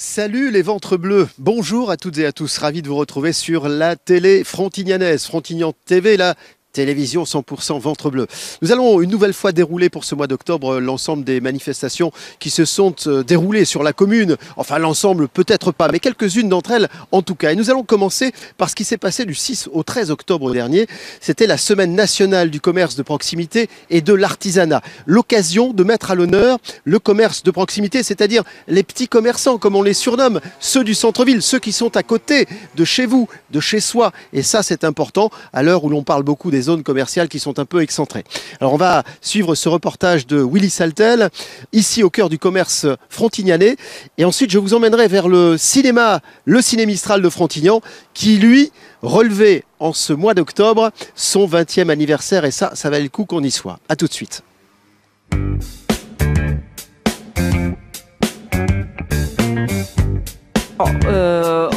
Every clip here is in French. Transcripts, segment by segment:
Salut les ventres bleus, bonjour à toutes et à tous, ravi de vous retrouver sur la télé frontignanaise, Frontignan TV, la télévision 100% ventre bleu. Nous allons une nouvelle fois dérouler pour ce mois d'octobre l'ensemble des manifestations qui se sont déroulées sur la commune. Enfin l'ensemble peut-être pas, mais quelques-unes d'entre elles en tout cas. Et nous allons commencer par ce qui s'est passé du 6 au 13 octobre dernier. C'était la semaine nationale du commerce de proximité et de l'artisanat. L'occasion de mettre à l'honneur le commerce de proximité, c'est-à-dire les petits commerçants comme on les surnomme, ceux du centre-ville, ceux qui sont à côté de chez vous, de chez soi. Et ça c'est important à l'heure où l'on parle beaucoup des zones commerciales qui sont un peu excentrées. Alors on va suivre ce reportage de Willy Saltel, ici au cœur du commerce frontignanais. Et ensuite je vous emmènerai vers le cinéma, le Ciné Mistral de Frontignan, qui lui relevait en ce mois d'octobre son 20e anniversaire. Et ça valait le coup qu'on y soit. A tout de suite.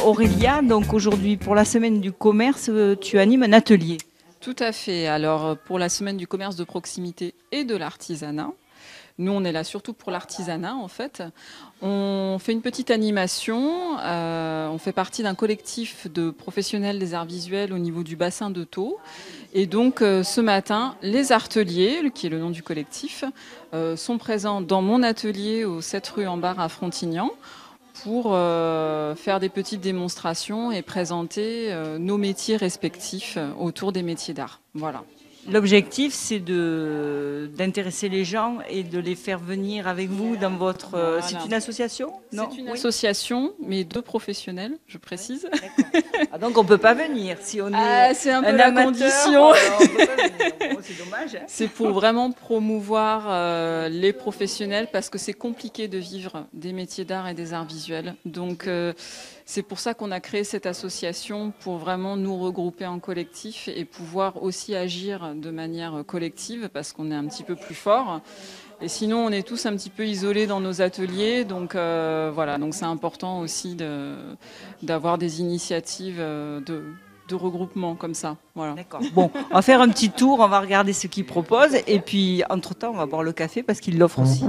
Aurélia, donc aujourd'hui pour la semaine du commerce, tu animes un atelier. Tout à fait. Alors pour la semaine du commerce de proximité et de l'artisanat, nous on est là surtout pour l'artisanat en fait. On fait une petite animation, on fait partie d'un collectif de professionnels des arts visuels au niveau du bassin de Thau. Et donc ce matin, les arteliers, qui est le nom du collectif, sont présents dans mon atelier au 7 rue en Bar à Frontignan, pour faire des petites démonstrations et présenter nos métiers respectifs autour des métiers d'art. Voilà. L'objectif, c'est d'intéresser les gens et de les faire venir avec vous dans votre... Voilà. C'est une association? Non. C'est une association, mais de professionnels, je précise. Ah, donc on ne peut pas venir si on est c'est un peu un la amateur, condition. on peut pas venir. Bon, c'est dommage. Hein. C'est pour vraiment promouvoir les professionnels parce que c'est compliqué de vivre des métiers d'art et des arts visuels. Donc c'est pour ça qu'on a créé cette association pour vraiment nous regrouper en collectif et pouvoir aussi agir de manière collective parce qu'on est un petit peu plus fort. Et sinon, on est tous un petit peu isolés dans nos ateliers. Donc voilà, donc c'est important aussi d'avoir des initiatives de regroupement comme ça. Voilà. D'accord. Bon, on va faire un petit tour, on va regarder ce qu'ils proposent et puis entre-temps, on va boire le café parce qu'ils l'offrent aussi.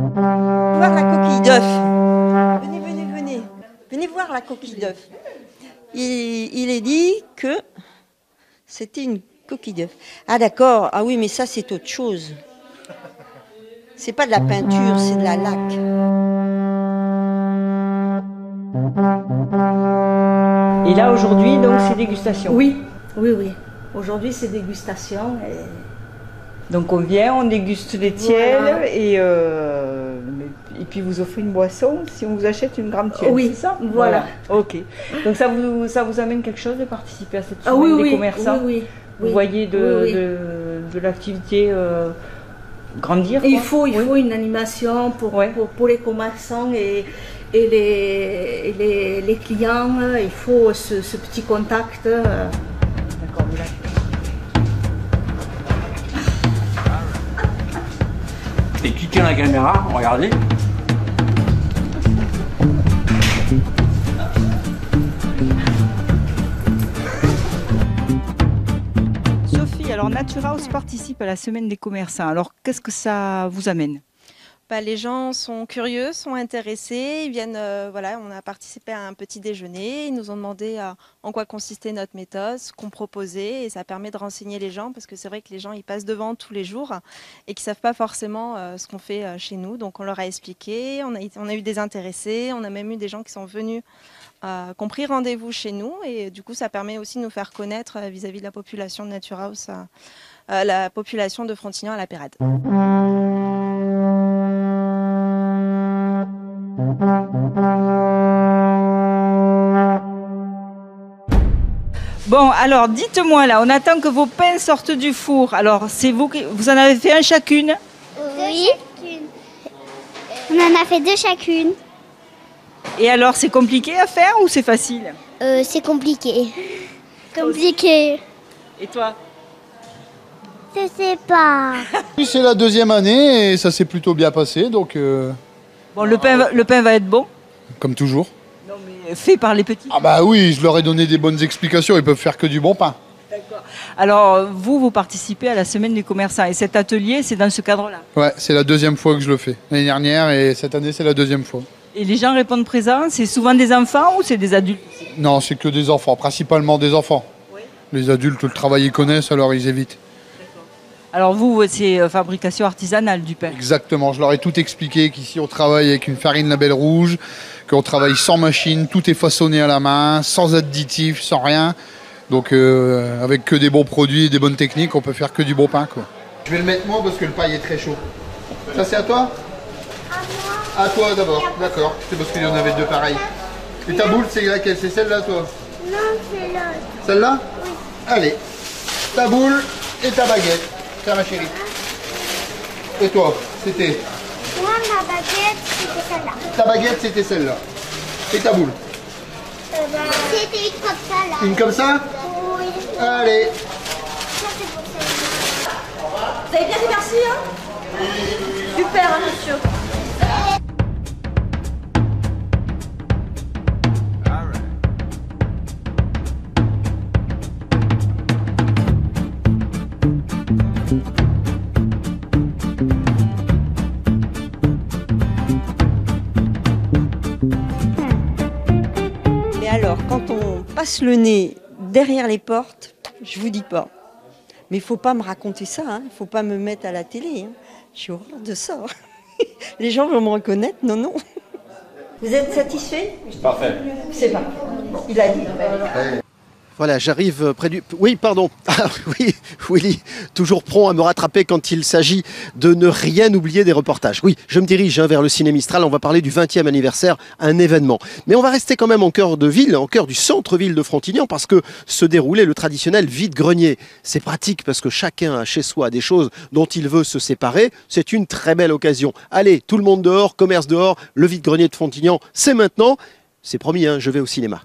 Voir la coquille d'œuf. Venez voir la coquille d'œuf. Il est dit que c'était une coquille d'œuf. Ah d'accord, ah oui, mais ça c'est autre chose. C'est pas de la peinture, c'est de la laque. Et là aujourd'hui, donc c'est dégustation. Oui. Aujourd'hui c'est dégustation. Donc on vient, on déguste les tiels Voilà. Et puis vous offrez une boisson si on vous achète une grande tielle. Oui, c'est ça. voilà. Ok. Donc ça vous amène quelque chose de participer à cette semaine des commerçants. Oui. Vous voyez de l'activité grandir. Il faut une animation pour les commerçants et les clients. Il faut ce petit contact. D'accord. Et qui tient la caméra? Regardez. Sophie, alors Natura House participe à la semaine des commerçants. Alors qu'est-ce que ça vous amène? Les gens sont curieux, sont intéressés, ils viennent, on a participé à un petit déjeuner, ils nous ont demandé en quoi consistait notre méthode, ce qu'on proposait, et ça permet de renseigner les gens, parce que c'est vrai que les gens ils passent devant tous les jours et qu'ils ne savent pas forcément ce qu'on fait chez nous, donc on leur a expliqué, on a eu des intéressés, on a même eu des gens qui sont venus, qui ont pris rendez-vous chez nous, et du coup ça permet aussi de nous faire connaître vis-à-vis de la population de Natura House, la population de Frontignan à la Pérade. Bon, alors dites-moi là, on attend que vos pains sortent du four. Alors c'est vous en avez fait un chacune? Oui. On en a fait deux chacune. Et alors c'est compliqué à faire ou c'est facile? C'est compliqué. Compliqué. Et toi? Je sais pas. Oui, c'est la deuxième année et ça s'est plutôt bien passé, donc Bon, le pain va être bon? comme toujours. Non mais fait par les petits. Ah bah oui, je leur ai donné des bonnes explications, ils peuvent faire que du bon pain. D'accord. Alors, vous participez à la semaine du commerçant et cet atelier, c'est dans ce cadre-là? Ouais, c'est la deuxième fois que je le fais. L'année dernière et cette année, c'est la deuxième fois. Et les gens répondent présents? C'est souvent des enfants ou c'est des adultes? Non, c'est que des enfants, principalement des enfants. Oui. Les adultes, le travail, ils connaissent, alors ils évitent. Alors vous, c'est fabrication artisanale du pain? Exactement, je leur ai tout expliqué qu'ici on travaille avec une farine label rouge, qu'on travaille sans machine, tout est façonné à la main, sans additifs, sans rien. Donc avec que des bons produits et des bonnes techniques, on peut faire que du bon pain, quoi. Je vais le mettre moi parce que le pain est très chaud. Ça c'est à toi? À moi. À toi d'abord, d'accord. C'est parce qu'il y en avait deux pareils. Et ta boule, c'est laquelle? C'est celle-là, toi? Non, c'est l'autre. Celle-là? Oui. Allez, ta boule et ta baguette. Tiens ma chérie. Et toi, c'était? Moi, ma baguette, c'était celle-là. Ta baguette, c'était celle-là. Et ta boule? C'était une comme ça, là. Une comme ça? Oui. Allez. Ça, c'est pour celle-là. Vous avez bien fait, merci, hein? Super, hein, monsieur. Mais alors, quand on passe le nez derrière les portes, je vous dis pas. Mais il faut pas me raconter ça, hein. Il faut pas me mettre à la télé. Hein. J'ai horreur de ça. Les gens vont me reconnaître, non, non. Vous êtes satisfait? Parfait. C'est parfait. Il a dit. Voilà, j'arrive près du... Oui, pardon. Ah, oui, Willy, toujours prompt à me rattraper quand il s'agit de ne rien oublier des reportages. Oui, je me dirige vers le Ciné Mistral. On va parler du 20e anniversaire, un événement. Mais on va rester quand même en cœur de ville, en cœur du centre-ville de Frontignan, parce que se déroulait le traditionnel vide-grenier. C'est pratique parce que chacun a chez soi des choses dont il veut se séparer. C'est une très belle occasion. Allez, tout le monde dehors, commerce dehors, le vide-grenier de Frontignan, c'est maintenant. C'est promis, hein, je vais au cinéma.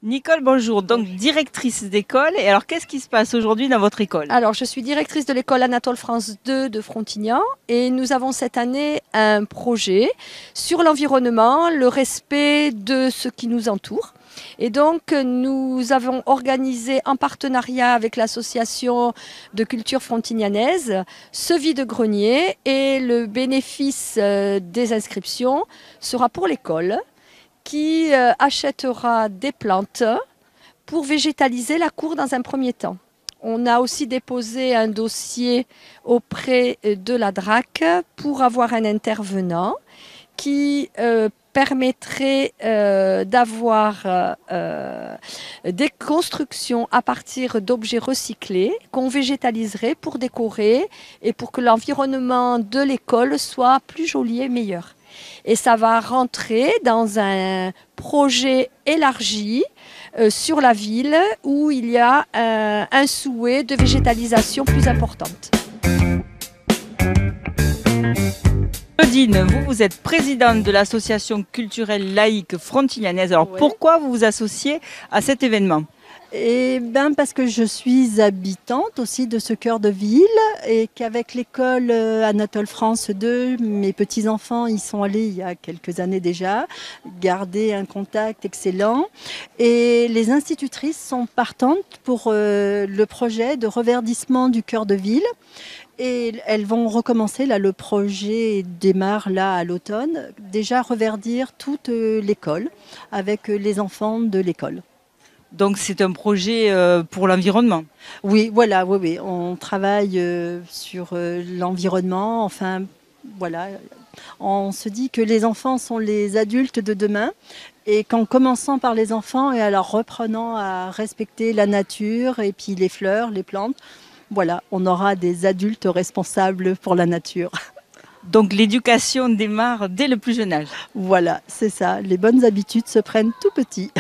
Nicole, bonjour. Donc, directrice d'école. Et alors, qu'est-ce qui se passe aujourd'hui dans votre école? Alors, je suis directrice de l'école Anatole France 2 de Frontignan et nous avons cette année un projet sur l'environnement, le respect de ce qui nous entoure. Et donc, nous avons organisé en partenariat avec l'association de culture frontignanaise ce vide-grenier et le bénéfice des inscriptions sera pour l'école, qui achètera des plantes pour végétaliser la cour dans un premier temps. On a aussi déposé un dossier auprès de la DRAC pour avoir un intervenant qui permettrait d'avoir des constructions à partir d'objets recyclés qu'on végétaliserait pour décorer et pour que l'environnement de l'école soit plus joli et meilleur. Et ça va rentrer dans un projet élargi sur la ville où il y a un souhait de végétalisation plus importante. Claudine, vous êtes présidente de l'association culturelle laïque frontignanaise. Alors pourquoi vous vous associez à cet événement? Eh bien, parce que je suis habitante aussi de ce cœur de ville et qu'avec l'école Anatole France 2, mes petits-enfants y sont allés il y a quelques années déjà, garder un contact excellent. Et les institutrices sont partantes pour le projet de reverdissement du cœur de ville. Et elles vont recommencer, là le projet démarre là à l'automne, déjà reverdir toute l'école avec les enfants de l'école. Donc c'est un projet pour l'environnement. Oui, voilà, oui. On travaille sur l'environnement. Enfin, voilà. On se dit que les enfants sont les adultes de demain et qu'en commençant par les enfants et alors reprenant à respecter la nature et puis les fleurs, les plantes, voilà, on aura des adultes responsables pour la nature. Donc l'éducation démarre dès le plus jeune âge. Voilà, c'est ça. Les bonnes habitudes se prennent tout petit.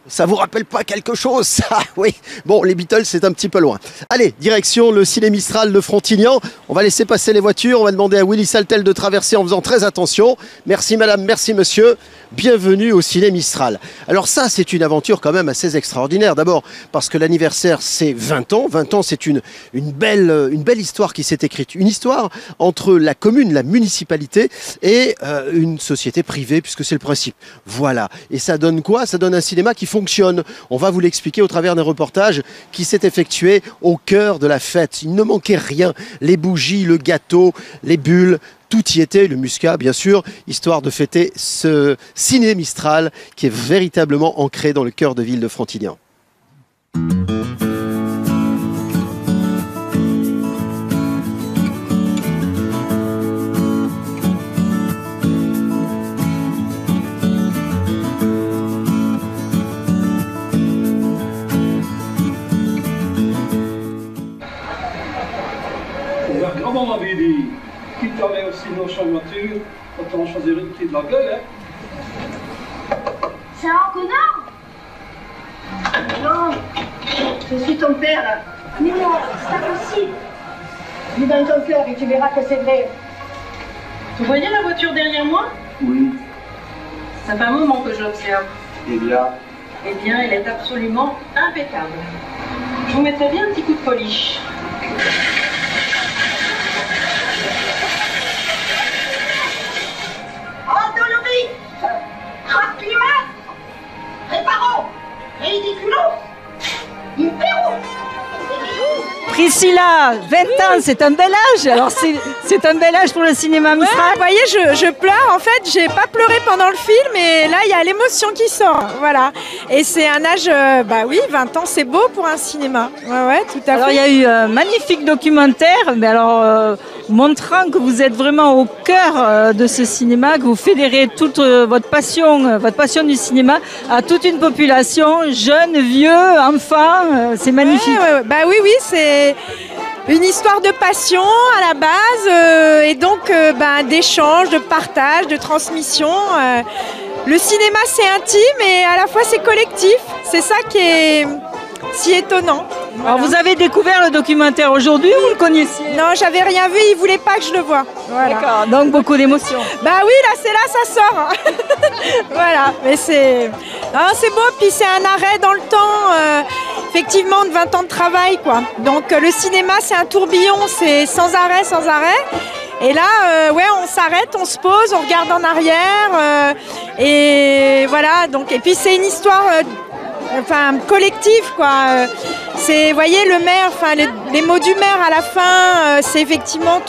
Ça vous rappelle pas quelque chose, ça? Oui. Bon, les Beatles, c'est un petit peu loin. Allez, direction le Ciné Mistral de Frontignan. On va laisser passer les voitures. On va demander à Willy Saltel de traverser en faisant très attention. Merci madame, merci monsieur. bienvenue au Ciné Mistral. Alors ça, c'est une aventure quand même assez extraordinaire. D'abord parce que l'anniversaire, c'est 20 ans. 20 ans, c'est une belle histoire qui s'est écrite. Une histoire entre la commune, la municipalité et une société privée, puisque c'est le principe. Voilà. Et ça donne quoi? Ça donne un cinéma qui fonctionne. On va vous l'expliquer au travers d'un reportage qui s'est effectué au cœur de la fête. Il ne manquait rien. Les bougies, le gâteau, les bulles, tout y était, le muscat bien sûr, histoire de fêter ce Ciné Mistral qui est véritablement ancré dans le cœur de ville de Frontignan. Grand m'avait dit, quitte à aller aussi nos champs de voiture, autant choisir une qui de la gueule, hein. C'est un connard? Non, je suis ton père. Mais non, c'est pas possible. Dis dans ton cœur et tu verras que c'est vrai. Vous voyez la voiture derrière moi? Oui. Ça fait un moment que je l'observe. Eh bien. Eh bien, elle est absolument impeccable. Je vous mettrai bien un petit coup de polish. Autonomie, climat, réparons, ridiculos, impéros. Priscilla, 20 ans, c'est un bel âge. Alors c'est un bel âge pour le cinéma Mistral. Ouais, vous voyez, je pleure. En fait, j'ai pas pleuré pendant le film, et là, il y a l'émotion qui sort. Voilà. Et c'est un âge, bah oui, 20 ans, c'est beau pour un cinéma. Ouais, tout à fait. Alors il y a eu un magnifique documentaire, mais alors montrant que vous êtes vraiment au cœur de ce cinéma, que vous fédérez toute votre passion du cinéma à toute une population, jeunes, vieux, enfants. C'est magnifique. Ouais. Bah oui, c'est une histoire de passion à la base, et donc d'échange, de partage, de transmission. Le cinéma, c'est intime et à la fois c'est collectif. C'est ça qui est si étonnant. Voilà. Alors vous avez découvert le documentaire aujourd'hui ou vous le connaissiez? Non, j'avais rien vu, il voulait pas que je le voie. Voilà. D'accord, donc beaucoup d'émotions. Bah oui, ça sort. Voilà, mais c'est beau, puis c'est un arrêt dans le temps, effectivement, de 20 ans de travail, quoi. Donc le cinéma, c'est un tourbillon, c'est sans arrêt. Et là, on s'arrête, on se pose, on regarde en arrière, et voilà. Donc, et puis c'est une histoire collective, quoi. C'est, voyez, le maire, les mots du maire à la fin, c'est effectivement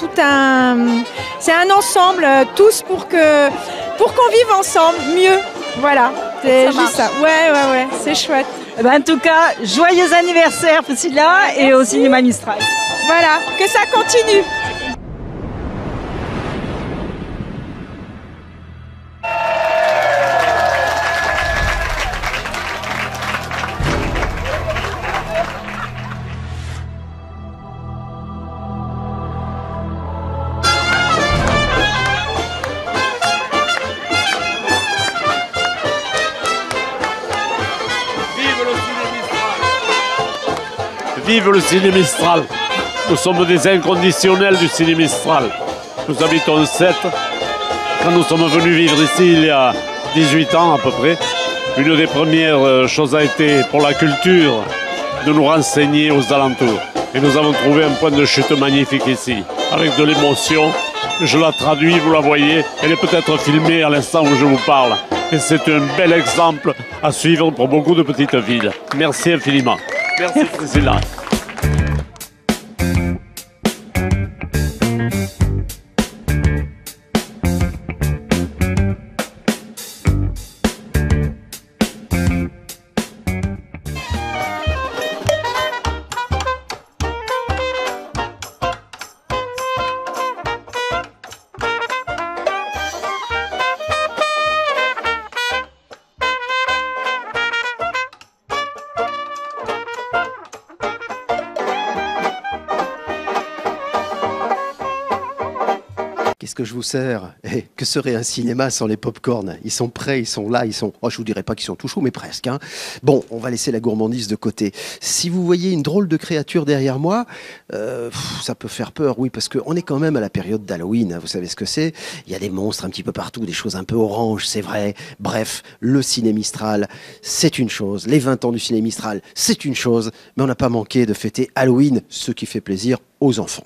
c'est un ensemble, tous pour qu'on vive ensemble mieux. Voilà, c'est juste ça. Ouais, c'est chouette. En tout cas, joyeux anniversaire Priscilla et au cinéma Mistral. Voilà, que ça continue. Vive le Ciné Mistral. Nous sommes des inconditionnels du Ciné Mistral. Nous habitons 7. Quand nous sommes venus vivre ici il y a 18 ans à peu près, une des premières choses a été pour la culture de nous renseigner aux alentours. Et nous avons trouvé un point de chute magnifique ici, avec de l'émotion. Je la traduis, vous la voyez, elle est peut-être filmée à l'instant où je vous parle. Et c'est un bel exemple à suivre pour beaucoup de petites villes. Merci infiniment. Merci Priscilla. Qu'est-ce que je vous sers? Et que serait un cinéma sans les pop-corn? Ils sont prêts, ils sont là, ils sont... Oh, je vous dirais pas qu'ils sont tout chauds, mais presque. Hein. Bon, on va laisser la gourmandise de côté. Si vous voyez une drôle de créature derrière moi, ça peut faire peur, oui, parce qu'on est quand même à la période d'Halloween. Hein, vous savez ce que c'est? Il y a des monstres un petit peu partout, des choses un peu oranges, c'est vrai. Bref, le Ciné Mistral, c'est une chose. Les 20 ans du Ciné Mistral, c'est une chose. Mais on n'a pas manqué de fêter Halloween, ce qui fait plaisir aux enfants.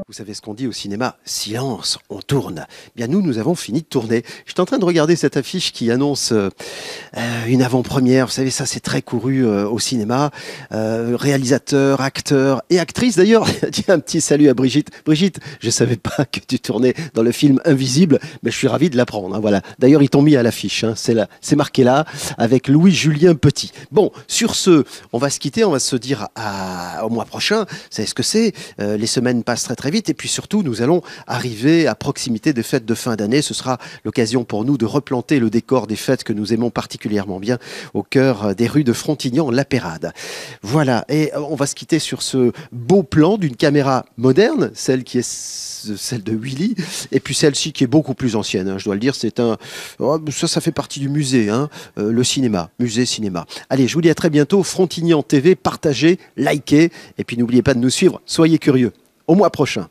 Vous savez ce qu'on dit au cinéma, silence, on tourne. Bien nous avons fini de tourner. J'étais en train de regarder cette affiche qui annonce une avant-première. Vous savez, ça c'est très couru au cinéma. Réalisateurs, acteurs et actrices. D'ailleurs, un petit salut à Brigitte. Brigitte, je savais pas que tu tournais dans le film Invisible, mais je suis ravi de l'apprendre. Hein, voilà. D'ailleurs, ils t'ont mis à l'affiche. Hein, c'est marqué là, avec Louis-Julien Petit. Bon, sur ce, on va se quitter, on va se dire au mois prochain. Vous savez ce que c'est? Les semaines passent très très vite. Et puis surtout, nous allons arriver à proximité des fêtes de fin d'année. Ce sera l'occasion pour nous de replanter le décor des fêtes que nous aimons particulièrement bien au cœur des rues de Frontignan, La Pérade. Voilà, et on va se quitter sur ce beau plan d'une caméra moderne, celle qui est celle de Willy, et puis celle-ci qui est beaucoup plus ancienne, hein, je dois le dire, c'est un... ça fait partie du musée, hein, le cinéma, musée cinéma. Allez, je vous dis à très bientôt, Frontignan TV, partagez, likez, et puis n'oubliez pas de nous suivre, soyez curieux. Au mois prochain.